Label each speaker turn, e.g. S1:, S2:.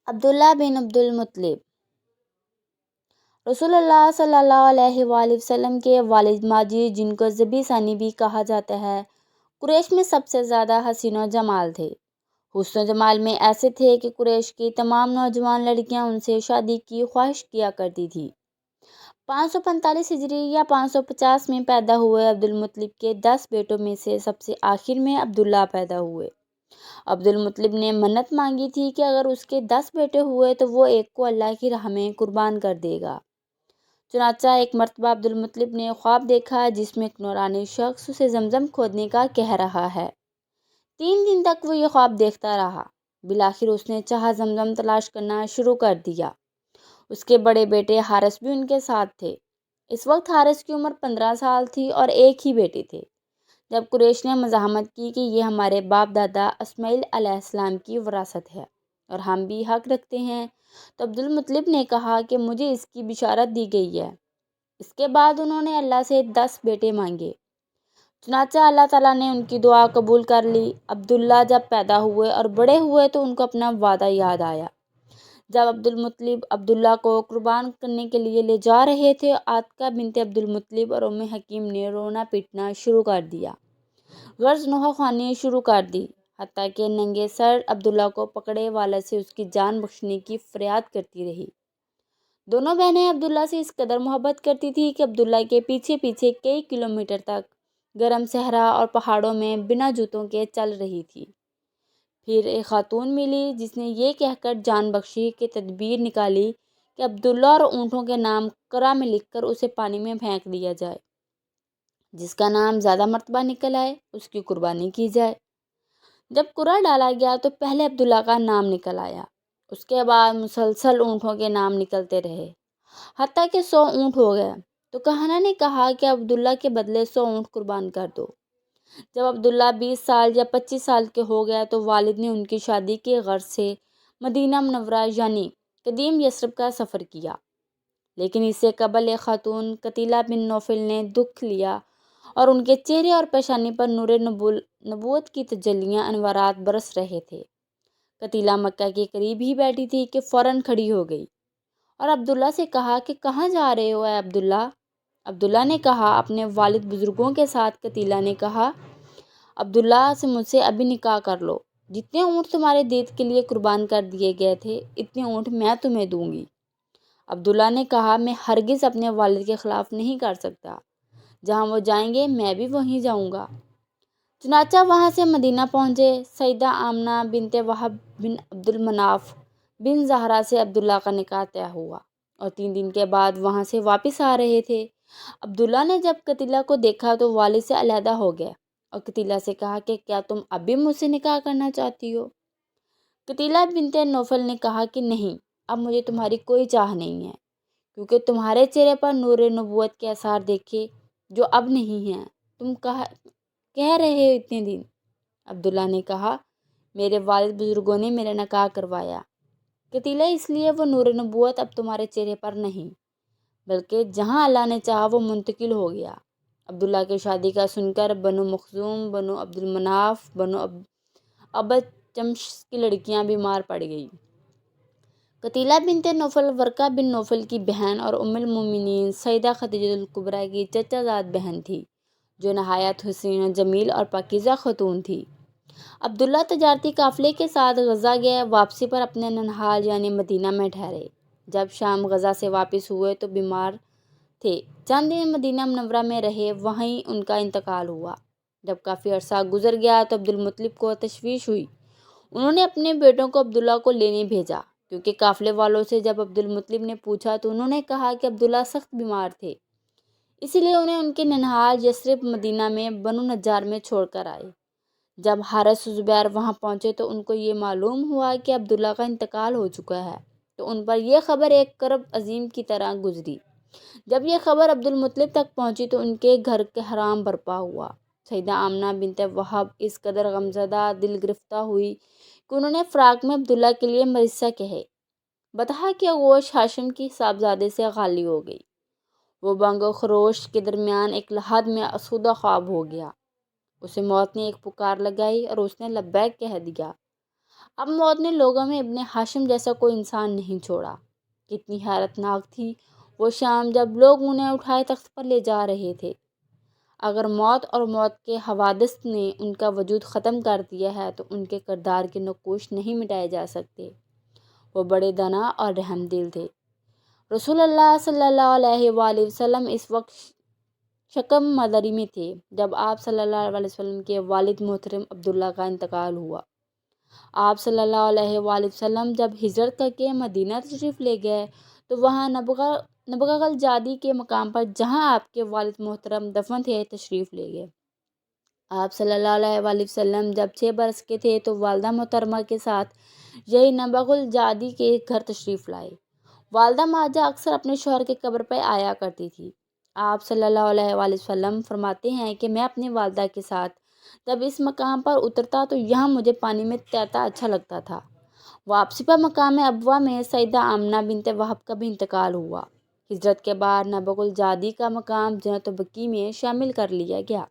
S1: عبداللہ بن عبد المطلب رسول اللہ صلی اللہ علیہ وآلہ وسلم کے والد ماجد، جن کو ذبی ثانی بھی کہا جاتا ہے، قریش میں سب سے زیادہ حسین و جمال تھے۔ حسن و جمال میں ایسے تھے کہ قریش کی تمام نوجوان لڑکیاں ان سے شادی کی خواہش کیا کرتی تھی۔ 545 ہجری یا 550 میں پیدا ہوئے عبد المطلب کے 10 بیٹوں میں سے سب سے آخر میں عبداللہ پیدا ہوئے۔ عبد المطلب نے منت مانگی تھی کہ اگر اس کے 10 بیٹے ہوئے تو وہ ایک کو اللہ کی راہ میں قربان کر دے گا۔ چنانچہ ایک مرتبہ عبد المطلب نے خواب دیکھا جس میں ایک نورانی شخص اسے زمزم کھودنے کا کہہ رہا ہے۔ 3 دن تک وہ یہ خواب دیکھتا رہا۔ بالآخر اس نے چاہا زمزم تلاش کرنا شروع کر دیا۔ اس کے بڑے بیٹے حارث بھی ان کے ساتھ تھے۔ اس وقت حارث کی عمر 15 سال تھی اور ایک ہی بیٹی تھے۔ جب قریش نے مزاحمت کی کہ یہ ہمارے باپ دادا اسماعیل علیہ السلام کی وراثت ہے اور ہم بھی حق رکھتے ہیں، تو عبد المطلب نے کہا کہ مجھے اس کی بشارت دی گئی ہے۔ اس کے بعد انہوں نے اللہ سے 10 بیٹے مانگے۔ چنانچہ اللہ تعالیٰ نے ان کی دعا قبول کر لی۔ عبداللہ جب پیدا ہوئے اور بڑے ہوئے تو ان کو اپنا وعدہ یاد آیا۔ جب عبد المطلب عبداللہ کو قربان کرنے کے لیے لے جا رہے تھے، عاتکہ بنت عبد المطلب اور ام حکیم نے رونا پیٹنا شروع کر دیا، غرض نوحہ خوانی شروع کر دی، حتیٰ کہ ننگے سر عبداللہ کو پکڑے والد سے اس کی جان بخشنے کی فریاد کرتی رہی۔ دونوں بہنیں عبداللہ سے اس قدر محبت کرتی تھیں کہ عبداللہ کے پیچھے پیچھے کئی کلومیٹر تک گرم صحرا اور پہاڑوں میں بنا جوتوں کے چل رہی تھی۔ پھر ایک خاتون ملی جس نے یہ کہہ کر جان بخشی کہ تدبیر نکالی کہ عبداللہ اور اونٹوں کے نام قرآ میں لکھ کر اسے پانی میں پھینک دیا جائے، جس کا نام زیادہ مرتبہ نکل آئے اس کی قربانی کی جائے۔ جب قرآ ڈالا گیا تو پہلے عبداللہ کا نام نکل آیا، اس کے بعد مسلسل اونٹوں کے نام نکلتے رہے، حتیٰ کہ 100 اونٹ ہو گئے۔ تو کہانہ نے کہا کہ عبداللہ کے بدلے 100 اونٹ قربان کر دو۔ جب عبداللہ 20 سال یا 25 سال کے ہو گیا تو والد نے ان کی شادی کے غرض سے مدینہ منورہ یعنی قدیم یثرب کا سفر کیا، لیکن اس سے قبل ایک خاتون قتیلہ بن نوفل نے دکھ لیا اور ان کے چہرے اور پیشانی پر نور نبوت کی تجلیاں انوارات برس رہے تھے۔ قتیلہ مکہ کے قریب ہی بیٹھی تھی کہ فوراً کھڑی ہو گئی اور عبداللہ سے کہا کہ کہاں جا رہے ہو اے عبداللہ؟ عبداللہ نے کہا اپنے والد بزرگوں کے ساتھ۔ قتیلہ نے کہا عبداللہ سے مجھ سے ابھی نکاح کر لو، جتنے اونٹ تمہارے دید کے لیے قربان کر دیے گئے تھے اتنے اونٹ میں تمہیں دوں گی۔ عبداللہ نے کہا میں ہرگز اپنے والد کے خلاف نہیں کر سکتا، جہاں وہ جائیں گے میں بھی وہیں جاؤں گا۔ چنانچہ وہاں سے مدینہ پہنچے۔ سیدہ آمنہ بنت وہب بن عبد المناف بن زہرہ سے عبداللہ کا نکاح طے ہوا اور 3 دن کے بعد وہاں سے واپس آ رہے تھے۔ عبداللہ نے جب قتیلہ کو دیکھا تو والد سے علیحدہ ہو گیا اور قتیلہ سے کہا کہ کیا تم اب بھی مجھ سے نکاح کرنا چاہتی ہو؟ قتیلہ بنت نوفل نے کہا کہ نہیں، اب مجھے تمہاری کوئی چاہ نہیں ہے، کیونکہ تمہارے چہرے پر نور نبوت کے آثار دیکھے جو اب نہیں ہیں۔ تم کہہ رہے ہو اتنے دن۔ عبداللہ نے کہا میرے والد بزرگوں نے میرا نکاح کروایا۔ قتیلہ اس لیے وہ نور نبوت اب تمہارے چہرے پر نہیں، بلکہ جہاں اللہ نے چاہا وہ منتقل ہو گیا۔ عبداللہ کی شادی کا سن کر بنو مخزوم، بنو عبد المناف، بنو عبد شمس کی لڑکیاں بیمار پڑ گئیں۔ قتیلہ بنت نوفل ورقہ بن نوفل کی بہن اور ام المومنین سیدہ خدیجہ الکبریٰ کی چچا زاد بہن تھی، جو نہایت حسین و جمیل اور پاکیزہ خاتون تھی۔ عبداللہ تجارتی قافلے کے ساتھ غزہ گئے، واپسی پر اپنے ننہال یعنی مدینہ میں ٹھہرے۔ جب شام غزہ سے واپس ہوئے تو بیمار تھے، چند دن مدینہ منورہ میں رہے، وہیں ان کا انتقال ہوا۔ جب کافی عرصہ گزر گیا تو عبد المطلب کو تشویش ہوئی۔ انہوں نے اپنے بیٹوں کو عبداللہ کو لینے بھیجا، کیونکہ قافلے والوں سے جب عبد المطلب نے پوچھا تو انہوں نے کہا کہ عبداللہ سخت بیمار تھے، اسی لیے انہیں ان کے ننہال یثرب مدینہ میں بنو نجار میں چھوڑ کر آئے۔ جب حارث و زبیر وہاں پہنچے تو ان کو یہ معلوم ہوا کہ عبداللہ کا انتقال ہو چکا ہے، تو ان پر یہ خبر ایک کرب عظیم کی طرح گزری۔ جب یہ خبر عبد المطلب تک پہنچی تو ان کے گھر کوحرام برپا ہوا۔ سیدہ آمنہ بنت وہب اس قدر غمزدہ دل گرفتہ ہوئی کہ انہوں نے فراق میں عبداللہ کے لیے مرثیہ کہے۔ بطحہ کی آغوش ہاشم کی صاحبزادے سے خالی ہو گئی۔ وہ بانگ و خروش کے درمیان ایک لحد میں آسودہ خواب ہو گیا۔ اسے موت نے ایک پکار لگائی اور اس نے لبیک کہہ دیا۔ اب موت نے لوگوں میں ابن ہاشم جیسا کوئی انسان نہیں چھوڑا۔ کتنی حیرت ناک تھی وہ شام جب لوگ انہیں اٹھائے تخت پر لے جا رہے تھے۔ اگر موت اور موت کے حوادث نے ان کا وجود ختم کر دیا ہے تو ان کے کردار کے نقوش نہیں مٹائے جا سکتے۔ وہ بڑے دانا اور رحم دل تھے۔ رسول اللہ صلی اللہ علیہ وآلہ وسلم اس وقت شکم مدری میں تھے جب آپ صلی اللہ علیہ وسلم کے والد محترم عبداللہ کا انتقال ہوا۔ آپ صلی اللہ علیہ وآلہ وسلم جب ہجرت کر کے مدینہ تشریف لے گئے تو وہاں نبغ الجادی کے مقام پر جہاں آپ کے والد محترم دفن تھے تشریف لے گئے۔ آپ صلی اللہ علیہ وآلہ وسلم جب 6 برس کے تھے تو والدہ محترمہ کے ساتھ یہی نبغ الجادی کے گھر تشریف لائے۔ والدہ ماجہ اکثر اپنے شوہر کے قبر پہ آیا کرتی تھی۔ آپ صلی اللہ علیہ وآلہ وسلم فرماتے ہیں کہ میں اپنی والدہ کے ساتھ جب اس مقام پر اترتا تو یہاں مجھے پانی میں تیرتا اچھا لگتا تھا۔ واپسی پر مقام ابوا میں سیدہ آمنہ بنت وہب کا بھی انتقال ہوا۔ ہجرت کے بعد نبغ الجادی کا مقام جنت بقیع میں شامل کر لیا گیا۔